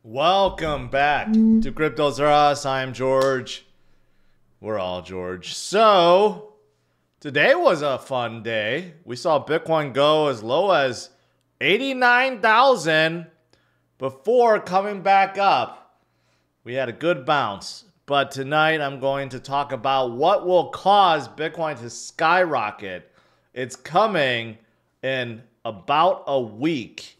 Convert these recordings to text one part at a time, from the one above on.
Welcome back to CryptosRUs. I'm George. We're all George. So, today was a fun day. We saw Bitcoin go as low as 89,000 before coming back up. We had a good bounce. But tonight I'm going to talk about what will cause Bitcoin to skyrocket. It's coming in about a week.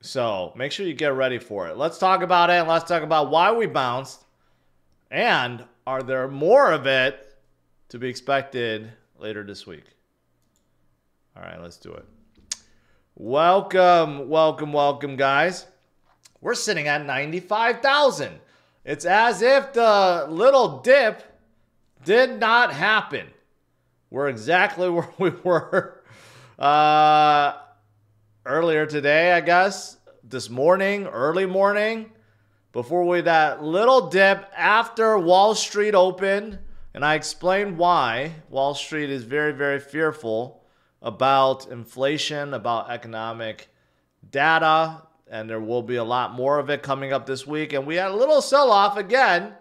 So make sure you get ready for it. Let's talk about it. Let's talk about why we bounced. And are there more of it to be expected later this week? All right, let's do it. Welcome, guys. We're sitting at 95,000. It's as if the little dip did not happen. We're exactly where we were earlier today, I guess, this morning, early morning, before that little dip after Wall Street opened. And I explained why Wall Street is very, very fearful about inflation, about economic data, and there will be a lot more of it coming up this week. And we had a little sell-off again,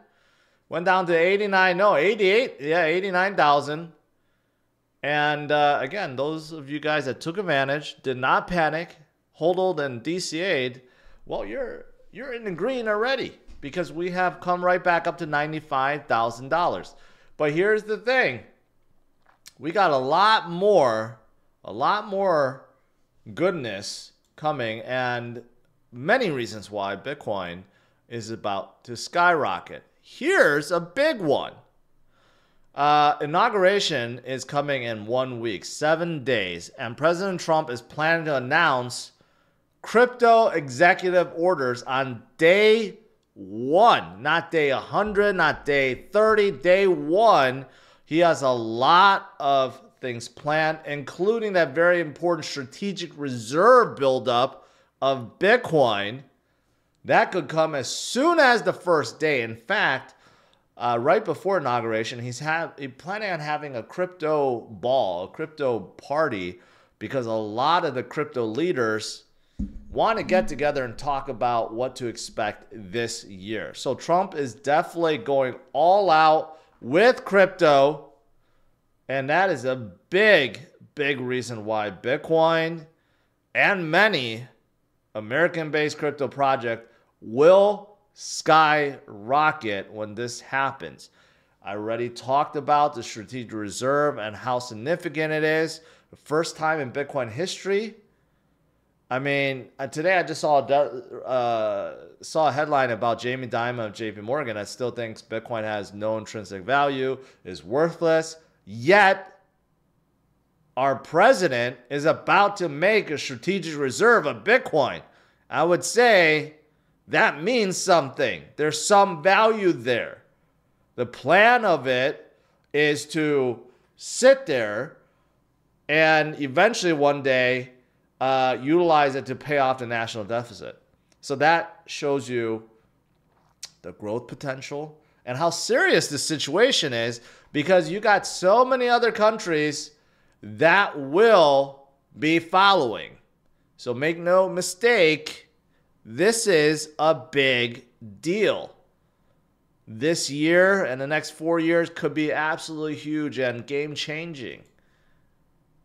went down to 89,000. And again, those of you guys that took advantage, did not panic, hodled and DCA'd, well, you're in the green already because we have come right back up to $95,000. But here's the thing. We got a lot more goodness coming, and many reasons why Bitcoin is about to skyrocket. Here's a big one. Inauguration is coming in 1 week, 7 days, and President Trump is planning to announce crypto executive orders on day 1, not day 100, not day 30, day 1. He has a lot of things planned, including that very important strategic reserve buildup of Bitcoin. That could come as soon as the first day. In fact, right before inauguration, he's planning on having a crypto ball, a crypto party, because a lot of the crypto leaders want to get together and talk about what to expect this year. So Trump is definitely going all out with crypto, and that is a big reason why Bitcoin and many American-based crypto projects will skyrocket when this happens. I already talked about the strategic reserve and how significant it is. The first time in Bitcoin history. I mean, today I just saw a headline about Jamie Dimon of JP Morgan that still thinks Bitcoin has no intrinsic value, is worthless. Yet, our president is about to make a strategic reserve of Bitcoin. I would say that means something. There's some value there. The plan of it is to sit there and eventually one day utilize it to pay off the national deficit. So that shows you the growth potential and how serious this situation is, because you got so many other countries that will be following. So make no mistake, this is a big deal. This year and the next 4 years could be absolutely huge and game-changing.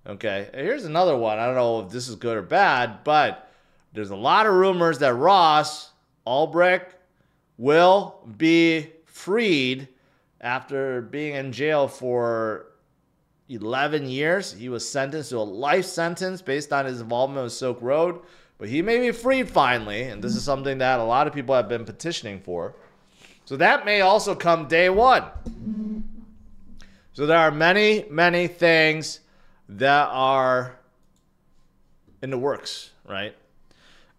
Okay, here's another one. I don't know if this is good or bad, but there's a lot of rumors that Ross Ulbricht will be freed after being in jail for 11 years. He was sentenced to a life sentence based on his involvement with Silk Road. But he may be freed finally, and this is something that a lot of people have been petitioning for. So that may also come day 1. So there are many things that are in the works, right?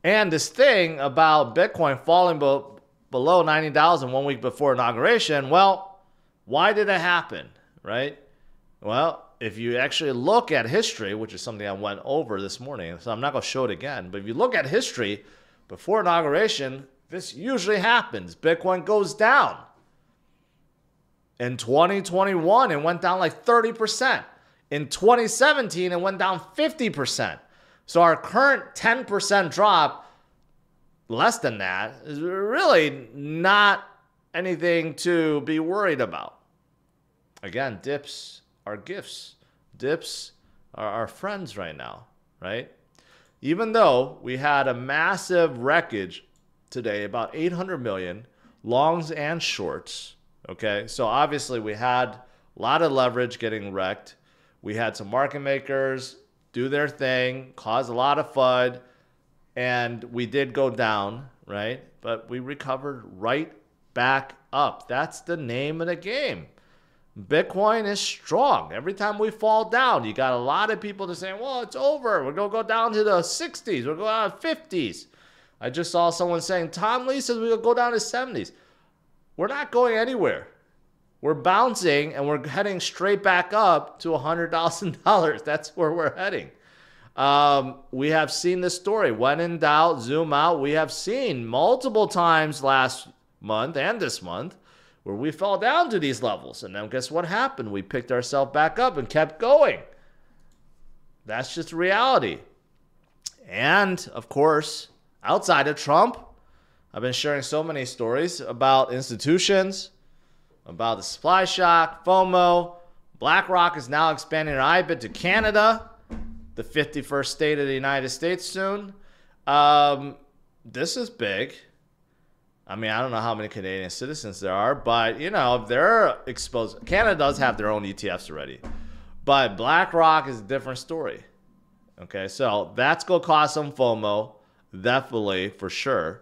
And this thing about Bitcoin falling below 90,000 1 week before inauguration, well, why did it happen, right? Well, if you actually look at history, which is something I went over this morning, so I'm not going to show it again, but if you look at history, before inauguration, this usually happens. Bitcoin goes down. In 2021, it went down like 30%. In 2017, it went down 50%. So our current 10% drop less than that is really not anything to be worried about. Again, dips are gifts. Dips are our friends right now, right? Even though we had a massive wreckage today, about 800 million, longs and shorts, okay? So obviously we had a lot of leverage getting wrecked. We had some market makers do their thing, cause a lot of FUD, and we did go down, right? But we recovered right back up. That's the name of the game. Bitcoin is strong. Every time we fall down, you got a lot of people just saying, well, it's over. We're going to go down to the 60s. We're going to 50s. I just saw someone saying, Tom Lee says we're going to go down to 70s. We're not going anywhere. We're bouncing and we're heading straight back up to $100,000. That's where we're heading. We have seen this story. When in doubt, zoom out. We have seen multiple times last month and this month where we fell down to these levels. And then guess what happened? We picked ourselves back up and kept going. That's just reality. And, of course, outside of Trump, I've been sharing so many stories about institutions, about the supply shock, FOMO. BlackRock is now expanding their IBIT to Canada, the 51st state of the United States soon. This is big. I mean, I don't know how many Canadian citizens there are, but, you know, they're exposed. Canada does have their own ETFs already. But BlackRock is a different story. Okay, so that's going to cause some FOMO, definitely, for sure.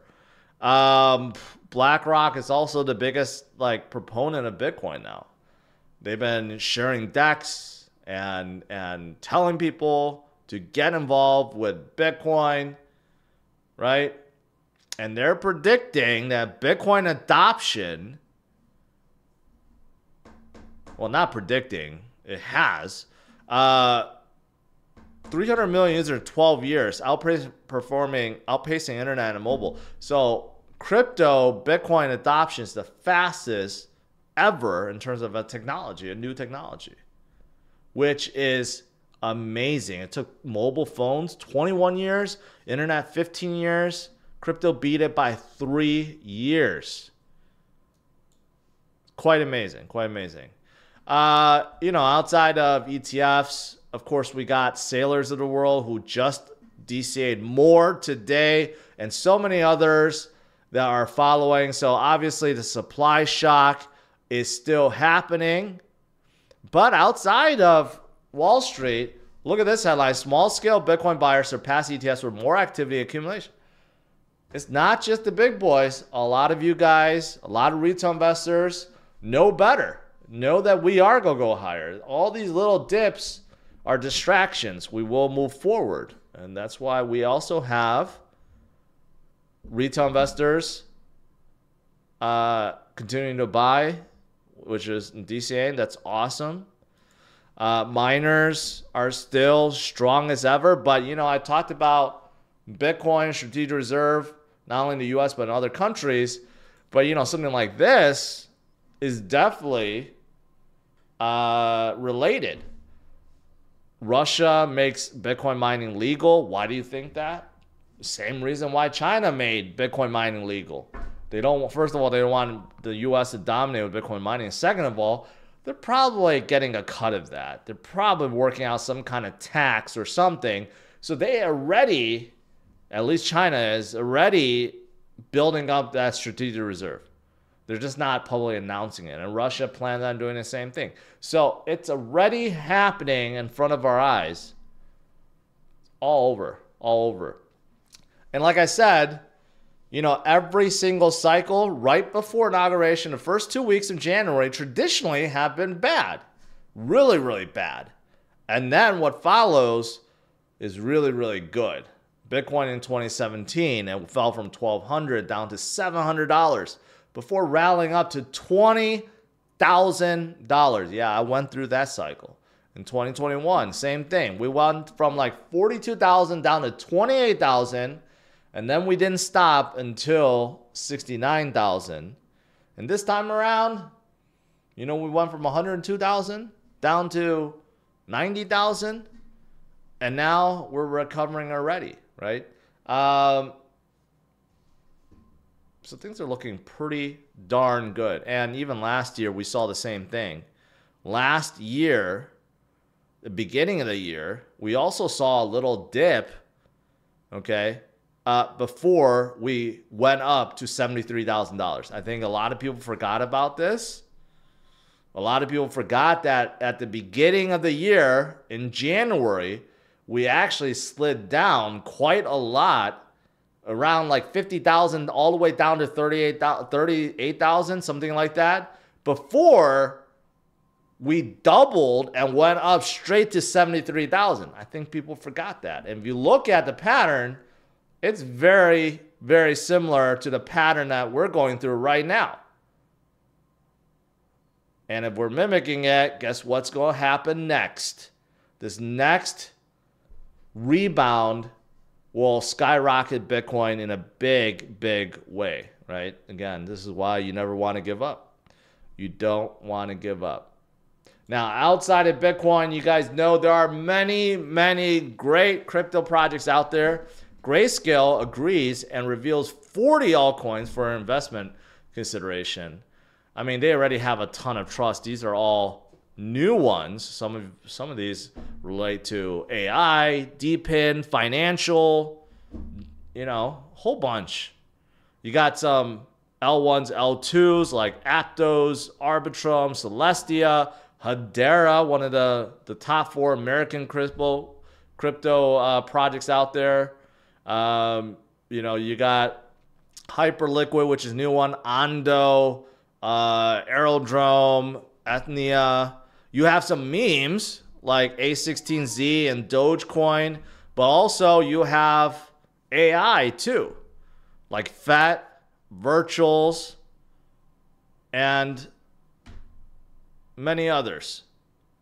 BlackRock is also the biggest, like, proponent of Bitcoin now. They've been sharing decks and telling people to get involved with Bitcoin, right? And they're predicting that Bitcoin adoption, well, not predicting, it has, 300 million users in 12 years, outpacing internet and mobile. So crypto Bitcoin adoption is the fastest ever in terms of a technology, a new technology, which is amazing. It took mobile phones 21 years, internet 15 years. Crypto beat it by 3 years. Quite amazing, quite amazing. You know, outside of ETFs, of course, we got sailors of the world who just DCA'd more today, and so many others that are following. So obviously the supply shock is still happening. But outside of Wall Street, look at this headline. Small-scale Bitcoin buyers surpass ETFs with more activity and accumulation. It's not just the big boys. A lot of you guys, a lot of retail investors know better. Know that we are going to go higher. All these little dips are distractions. We will move forward. And that's why we also have retail investors continuing to buy, which is DCA. That's awesome. Miners are still strong as ever. But, you know, I talked about Bitcoin, strategic reserve, not only in the US, but in other countries. But, you know, something like this is definitely related. Russia makes Bitcoin mining legal. Why do you think that? Same reason why China made Bitcoin mining legal. They don't, first of all, they don't want the US to dominate with Bitcoin mining. Second of all, they're probably getting a cut of that. They're probably working out some kind of tax or something. So they are ready, at least China is already building up that strategic reserve. They're just not publicly announcing it. And Russia plans on doing the same thing. So it's already happening in front of our eyes. All over. All over. And like I said, you know, every single cycle right before inauguration, the first 2 weeks of January traditionally have been bad. Really, really bad. And then what follows is really, really good. Bitcoin in 2017, it fell from $1,200 down to $700 before rallying up to $20,000. Yeah, I went through that cycle. In 2021, same thing. We went from like 42,000 down to 28,000, and then we didn't stop until 69,000. And this time around, you know, we went from 102,000 down to 90,000, and now we're recovering already, right? So things are looking pretty darn good. And even last year, we saw the same thing. Last year, the beginning of the year, we also saw a little dip, okay, before we went up to $73,000. I think a lot of people forgot about this. A lot of people forgot that at the beginning of the year, in January, we actually slid down quite a lot, around like 50,000 all the way down to 38,000, something like that, before we doubled and went up straight to 73,000. I think people forgot that. And if you look at the pattern, it's very, very similar to the pattern that we're going through right now. And if we're mimicking it, guess what's going to happen next? This next rebound will skyrocket Bitcoin in a big, big way, right? Again, this is why you never want to give up. You don't want to give up. Now, outside of Bitcoin, you guys know there are many, many great crypto projects out there. Grayscale agrees and reveals 40 altcoins for investment consideration. I mean, they already have a ton of trust. These are all new ones. Some of these relate to AI, DePIN, financial, you know, whole bunch. You got some L1s, L2s like Aptos, Arbitrum, Celestia, Hedera, one of the top 4 American crypto projects out there. You know, you got Hyperliquid, which is a new one, Ondo, Aerodrome, Ethnia. You have some memes like A16Z and Dogecoin, but also you have AI too, like FET, Virtuals, and many others,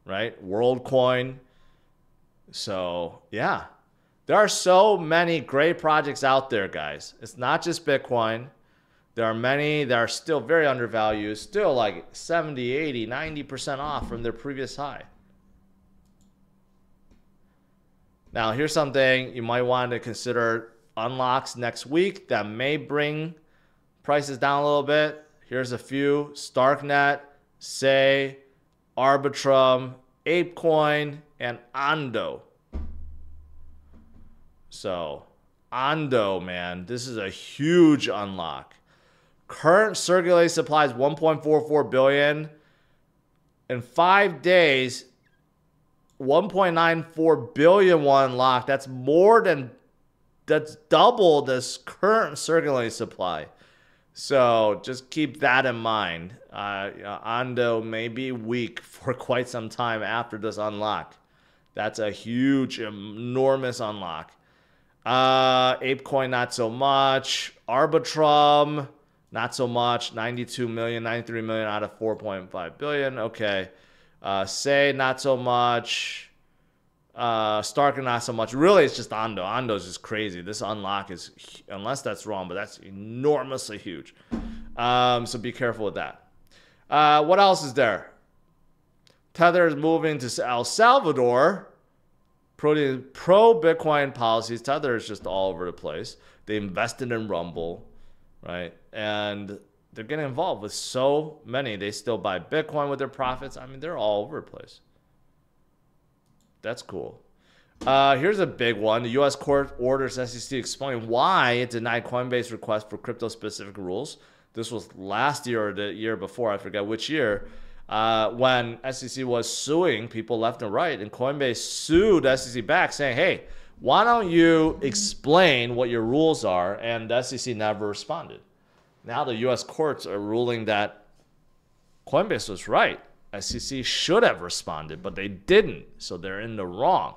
right? WorldCoin. So yeah, there are so many great projects out there, guys. It's not just Bitcoin. There are many that are still very undervalued, still like 70, 80, 90% off from their previous high. Now, here's something you might want to consider unlocks next week that may bring prices down a little bit. Here's a few: Starknet, Say, Arbitrum, ApeCoin, and Ondo. So, Ondo, man, this is a huge unlock. Current circulating supply is 1.44 billion. In 5 days, 1.94 billion will unlock. That's double this current circulating supply. So just keep that in mind. Ondo may be weak for quite some time after this unlock. That's a huge, enormous unlock. ApeCoin, not so much. Arbitrum, not so much. 92 million, 93 million out of 4.5 billion. Okay. Say, not so much. Stark, not so much. Really, it's just Ondo. Ondo's just crazy. This unlock is, unless that's wrong, but that's enormously huge. So be careful with that. What else is there? Tether is moving to El Salvador. Pro-Bitcoin policies. Tether is just all over the place. They invested in Rumble, right? And they're getting involved with so many. They still buy Bitcoin with their profits. I mean, they're all over the place. That's cool. Here's a big one. The U.S. court orders SEC to explain why it denied Coinbase request for crypto-specific rules. This was last year or the year before. I forget which year. When SEC was suing people left and right. And Coinbase sued SEC back saying, hey, why don't you explain what your rules are? And the SEC never responded. Now the U.S. courts are ruling that Coinbase was right. SEC should have responded, but they didn't. So they're in the wrong.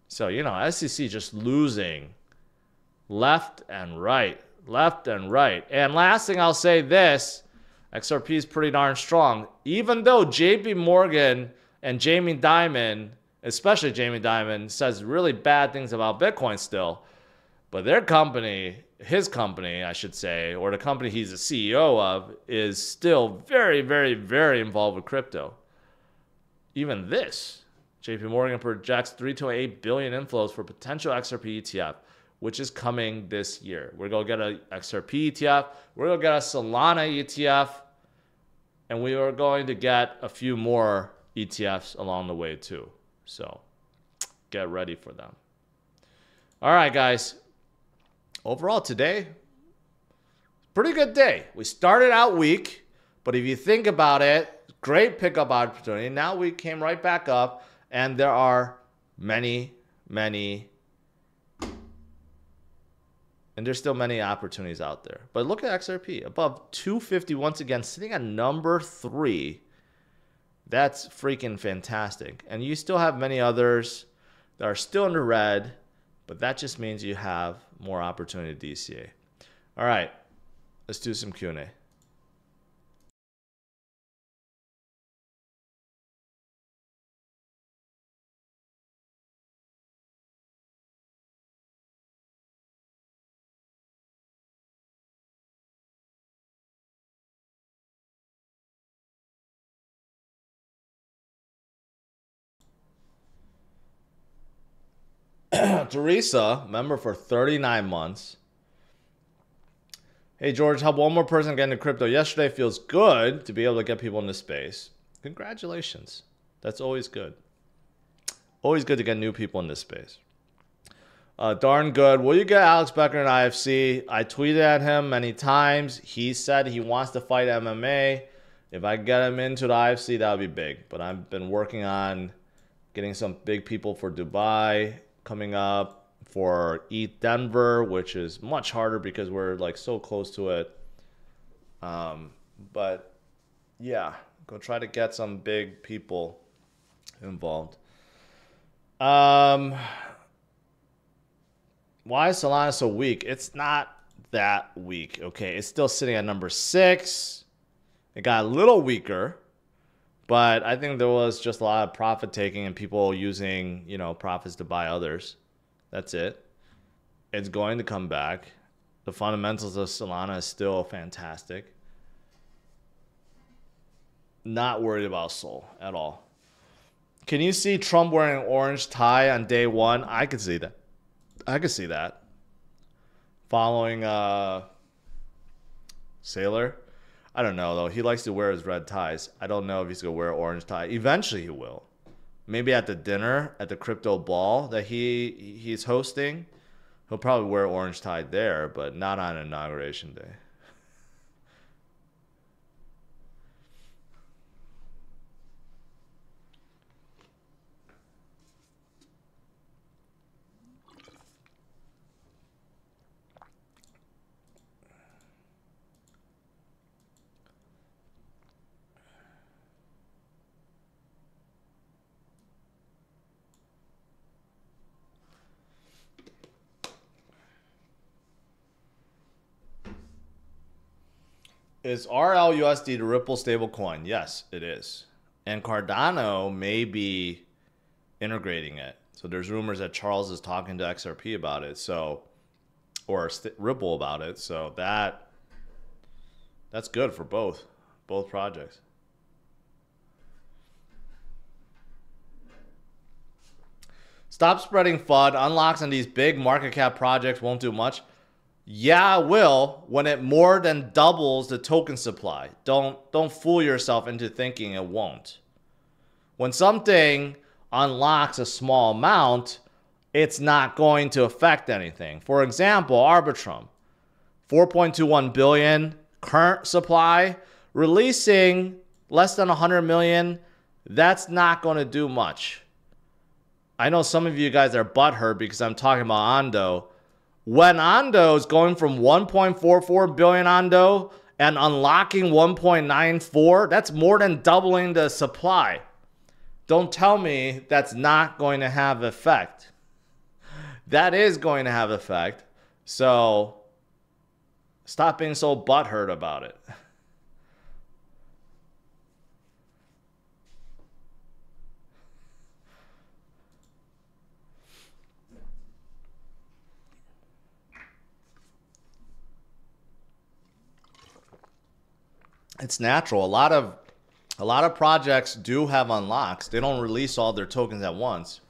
So, you know, SEC just losing left and right, left and right. And last thing I'll say this, XRP is pretty darn strong. Even though JP Morgan and Jamie Dimon, especially Jamie Dimon, says really bad things about Bitcoin still, but their company, his company, I should say, or the company he's the CEO of, is still very, very, very involved with crypto. Even this, JP Morgan projects 3 to 8 billion inflows for potential XRP ETF which is coming this year. We're going to get a XRP ETF. We're going to get a Solana ETF. And we are going to get a few more ETFs along the way too. So get ready for them. All right, guys. Overall today, pretty good day. We started out weak, but if you think about it, great pickup opportunity. Now we came right back up, and there are many, and there's still many opportunities out there. But look at XRP, above 250 once again, sitting at number 3. That's freaking fantastic. And you still have many others that are still in the red, but that just means you have more opportunity to DCA. All right, let's do some Q&A. Teresa, member for 39 months. Hey, George, help one more person get into crypto. Yesterday feels good to be able to get people into space. Congratulations. That's always good. Always good to get new people in this space. Darn good. Will you get Alex Becker in IFC? I tweeted at him many times. He said he wants to fight MMA. If I get him into the IFC, that would be big. But I've been working on getting some big people for Dubai coming up, for ETH Denver, which is much harder because we're like so close to it. But yeah, go try to get some big people involved. Why is Solana so weak? It's not that weak, okay? It's still sitting at number 6. It got a little weaker, but I think there was just a lot of profit taking and people using, you know, profits to buy others. That's it. It's going to come back. The fundamentals of Solana is still fantastic. Not worried about Sol at all. Can you see Trump wearing an orange tie on day 1? I could see that. I could see that. Following Sailor. I don't know, though. He likes to wear his red ties. I don't know if he's going to wear an orange tie. Eventually he will. Maybe at the dinner, at the crypto ball that he's hosting. He'll probably wear an orange tie there, but not on Inauguration Day. Is RLUSD the Ripple stablecoin? Yes, it is. And Cardano may be integrating it. So there's rumors that Charles is talking to XRP about it, so, or Ripple about it. So that's good for both projects. Stop spreading FUD. Unlocks on these big market cap projects won't do much. Yeah, it will when it more than doubles the token supply. Don't fool yourself into thinking it won't. When something unlocks a small amount, it's not going to affect anything. For example, Arbitrum, 4.21 billion current supply, releasing less than 100 million. That's not going to do much. I know some of you guys are butthurt because I'm talking about Ondo. When Ondo is going from 1.44 billion Ondo and unlocking 1.94, that's more than doubling the supply. Don't tell me that's not going to have effect. That is going to have effect. So stop being so butthurt about it. It's natural. A lot of projects do have unlocks. They don't release all their tokens at once.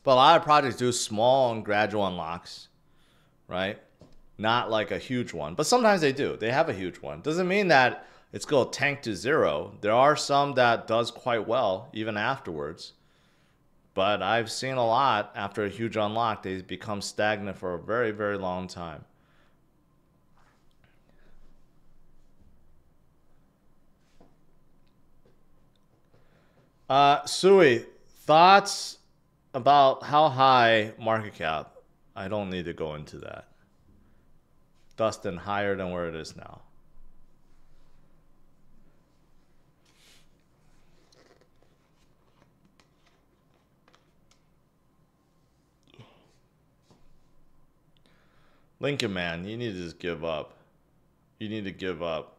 But a lot of projects do small and gradual unlocks. right? Not like a huge one, but sometimes they do. They have a huge one. Doesn't mean that it's going to tank to zero. There are some that does quite well even afterwards. But I've seen a lot after a huge unlock, they become stagnant for a very, very long time. Sui, thoughts about how high market cap? I don't need to go into that. Dustin, higher than where it is now. Lincoln, man, you need to just give up. You need to give up.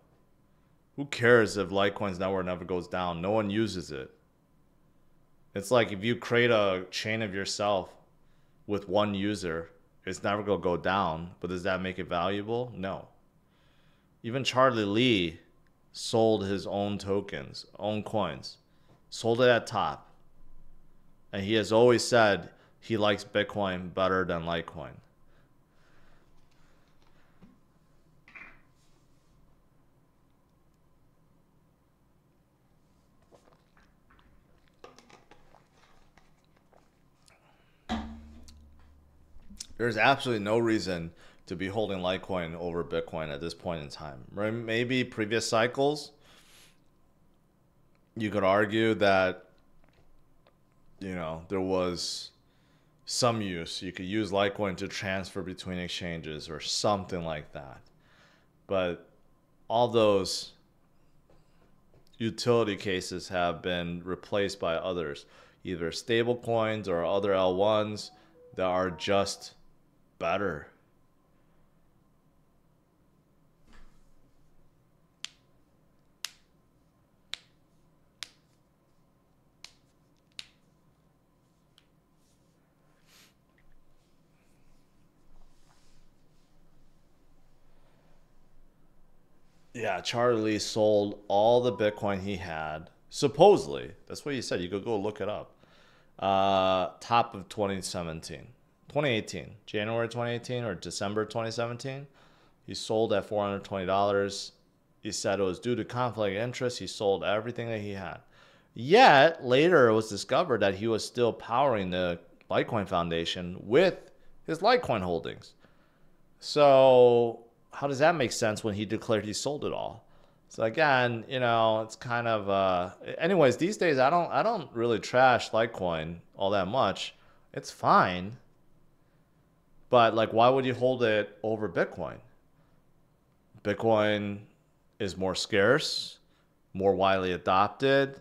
Who cares if Litecoin's network never goes down? No one uses it. It's like if you create a chain of yourself with one user, it's never going to go down. But does that make it valuable? No. Even Charlie Lee sold his own tokens, own coins. Sold it at top. And he has always said he likes Bitcoin better than Litecoin. There's absolutely no reason to be holding Litecoin over Bitcoin at this point in time. Maybe previous cycles, you could argue that, you know, there was some use. You could use Litecoin to transfer between exchanges or something like that. But all those utility cases have been replaced by others, either stable coins or other L1s that are just better. Yeah, Charlie sold all the Bitcoin he had. Supposedly, that's what he said. You could go look it up. Top of 2017. 2018, January 2018 or December 2017. He sold at $420. He said it was due to conflict of interest. He sold everything that he had. Yet, later it was discovered that he was still powering the Litecoin Foundation with his Litecoin holdings. So, how does that make sense when he declared he sold it all? So again, you know, it's kind of anyways, these days I don't really trash Litecoin all that much. It's fine. But like, why would you hold it over Bitcoin? Bitcoin is more scarce, more widely adopted.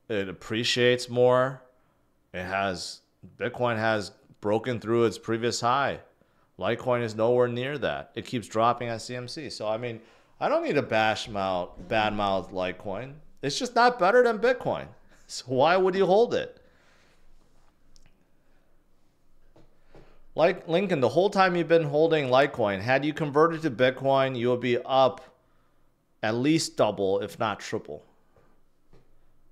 It appreciates more. Bitcoin has broken through its previous high. Litecoin is nowhere near that. It keeps dropping at CMC. So I mean, I don't need to badmouth Litecoin. It's just not better than Bitcoin. So why would you hold it? Like Lincoln, the whole time you've been holding Litecoin, had you converted to Bitcoin, you would be up at least double, if not triple.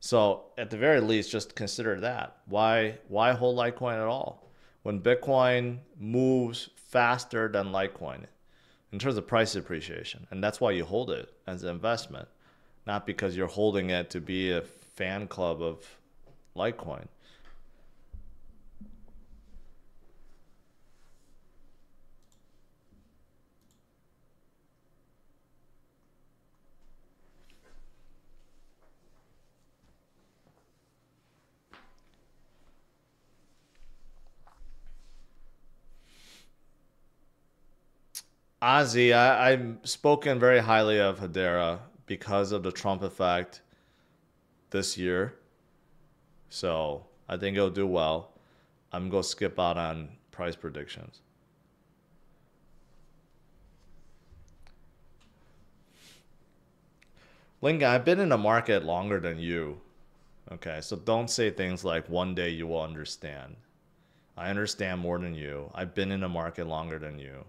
So at the very least, just consider that. Why hold Litecoin at all? When Bitcoin moves faster than Litecoin in terms of price appreciation. And that's why you hold it as an investment, not because you're holding it to be a fan club of Litecoin. Ozzy, I've spoken very highly of Hedera because of the Trump effect this year. So I think it'll do well. I'm going to skip out on price predictions. Lincoln, I've been in the market longer than you. Okay, so don't say things like one day you will understand. I understand more than you. I've been in the market longer than you.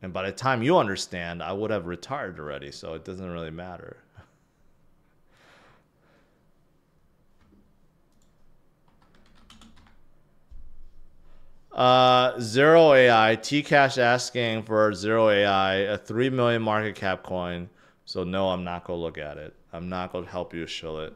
And by the time you understand, I would have retired already, so it doesn't really matter. Zero AI. T-Cash asking for Zero AI, a 3 million market cap coin. So no, I'm not going to look at it. I'm not going to help you shill it.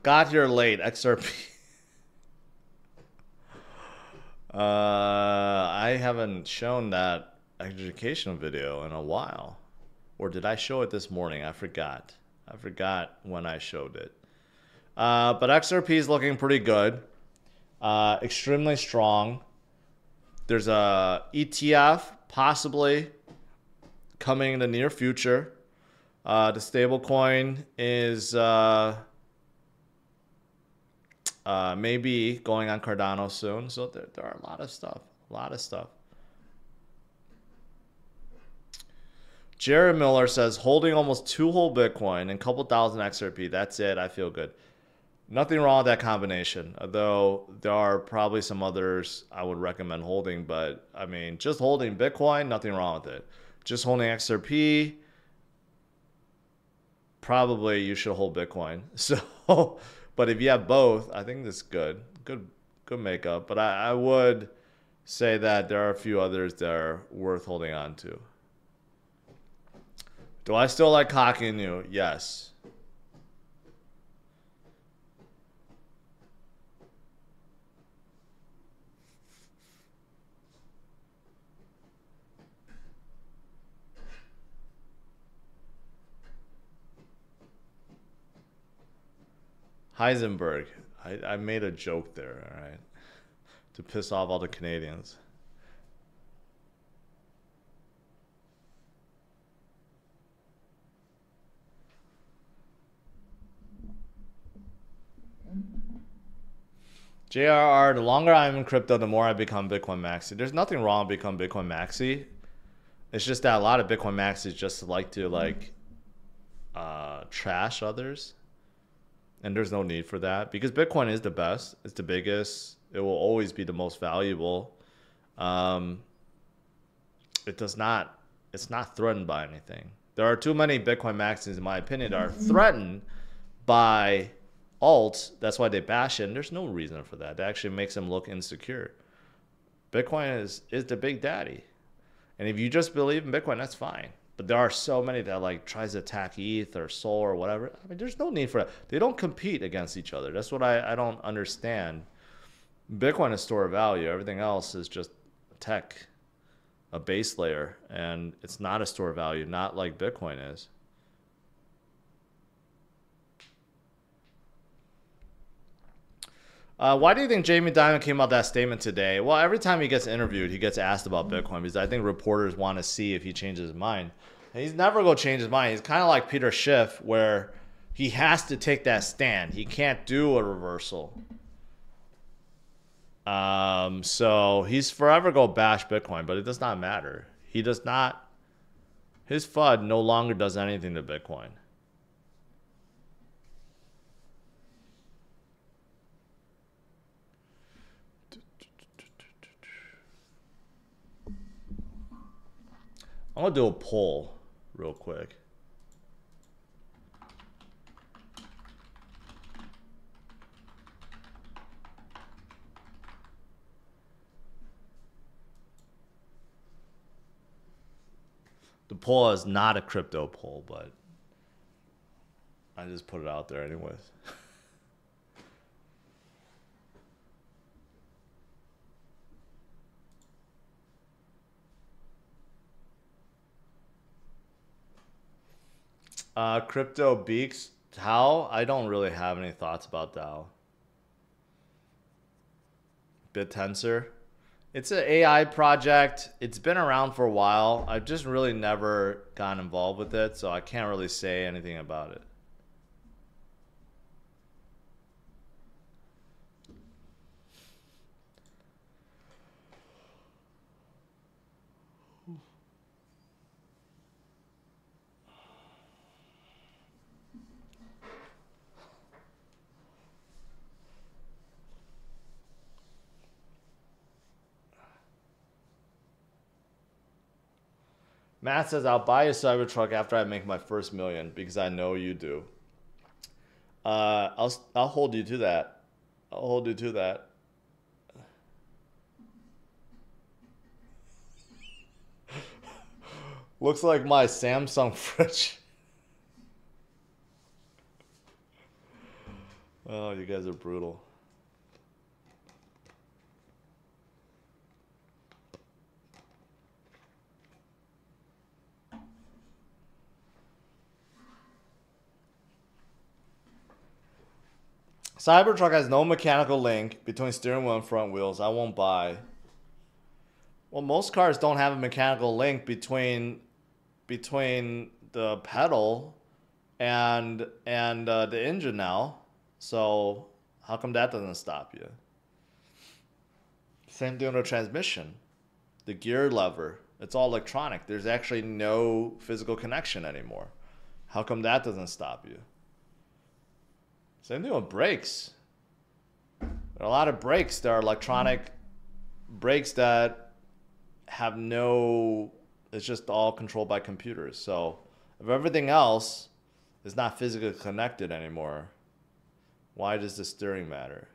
Got here late. XRP. I haven't shown that educational video in a while. Or did I show it this morning? I forgot. I forgot when I showed it. But XRP is looking pretty good. Extremely strong. There's a ETF possibly coming in the near future. The stablecoin is maybe going on Cardano soon. So there are a lot of stuff. A lot of stuff. Jared Miller says, holding almost 2 whole Bitcoin and a couple thousand XRP. That's it. I feel good. Nothing wrong with that combination. Although there are probably some others I would recommend holding. But, I mean, just holding Bitcoin, nothing wrong with it. Just holding XRP, probably you should hold Bitcoin. So, but if you have both, I think that's good. Good makeup. But I would say that there are a few others that are worth holding on to. Do I still like cocking you? Yes. Heisenberg. I made a joke there, all right? To piss off all the Canadians. JRR, the longer I'm in crypto, the more I become Bitcoin maxi. There's nothing wrong with becoming Bitcoin maxi. It's just that a lot of Bitcoin maxis just like to trash others. And there's no need for that because Bitcoin is the best. It's the biggest. It will always be the most valuable. It's not threatened by anything. There are too many Bitcoin maxis, in my opinion, that are threatened by alts. That's why they bash it. And there's no reason for that. That actually makes them look insecure. Bitcoin is the big daddy. And if you just believe in Bitcoin, that's fine. But there are so many that like tries to attack ETH or Sol or whatever. I mean, there's no need for that. They don't compete against each other. That's what I don't understand. Bitcoin is store of value. Everything else is just tech, a base layer. And it's not a store of value, not like Bitcoin is. Why do you think Jamie Dimon came out with that statement today? Well, every time he gets interviewed, he gets asked about Bitcoin because I think reporters want to see if he changes his mind. And he's never going to change his mind. He's kind of like Peter Schiff, where he has to take that stand. He can't do a reversal. So he's forever going to bash Bitcoin, but it does not matter. He does not. His FUD no longer does anything to Bitcoin. I'm going to do a poll real quick. The poll is not a crypto poll, but I just put it out there anyways. Crypto Beaks, how? I don't really have any thoughts about DAO. BitTensor. It's an AI project. It's been around for a while. I've just really never gotten involved with it, so I can't really say anything about it. Matt says, I'll buy a Cybertruck after I make my first million because I know you do. I'll hold you to that. I'll hold you to that. Looks like my Samsung fridge. Oh, you guys are brutal. Cybertruck has no mechanical link between steering wheel and front wheels. I won't buy. Well, most cars don't have a mechanical link between the pedal and the engine now. So how come that doesn't stop you? Same thing with the transmission, the gear lever. It's all electronic. There's actually no physical connection anymore. How come that doesn't stop you? Same thing with brakes. There are a lot of brakes that are electronic brakes that have no, it's just all controlled by computers. So if everything else is not physically connected anymore, why does the steering matter?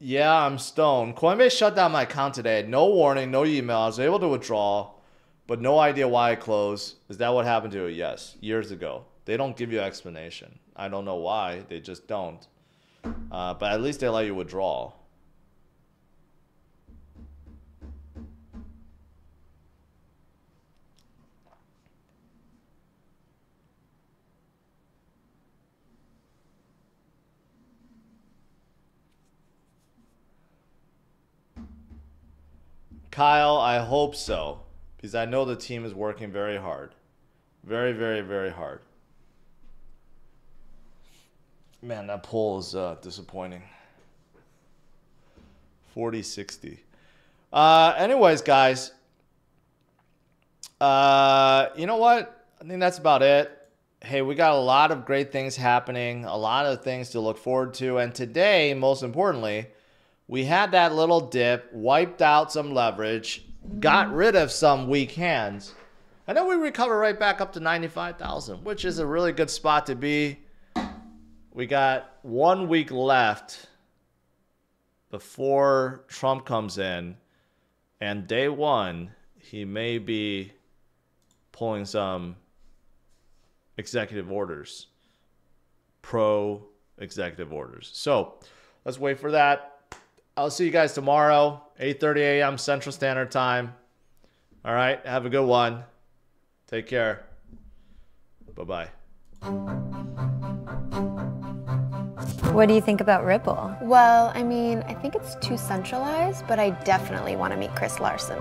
Yeah, I'm stoned. Coinbase shut down my account today. No warning, no email. I was able to withdraw, but no idea why it closed. Is that what happened to it? Yes, years ago. They don't give you an explanation. I don't know why. They just don't. But at least they let you withdraw. Kyle, I hope so. Because I know the team is working very hard. Very, very, very hard. Man, that poll is disappointing. 40-60. Anyways, guys. You know what? I think that's about it. Hey, we got a lot of great things happening. A lot of things to look forward to. And today, most importantly, we had that little dip, wiped out some leverage, got rid of some weak hands, and then we recover right back up to 95,000, which is a really good spot to be. We got 1 week left before Trump comes in, and day one, he may be pulling some executive orders, pro-executive orders. So let's wait for that. I'll see you guys tomorrow, 8:30 a.m. Central Standard Time. All right, have a good one. Take care. Bye-bye. What do you think about Ripple? Well, I mean, I think it's too centralized, but I definitely want to meet Chris Larson.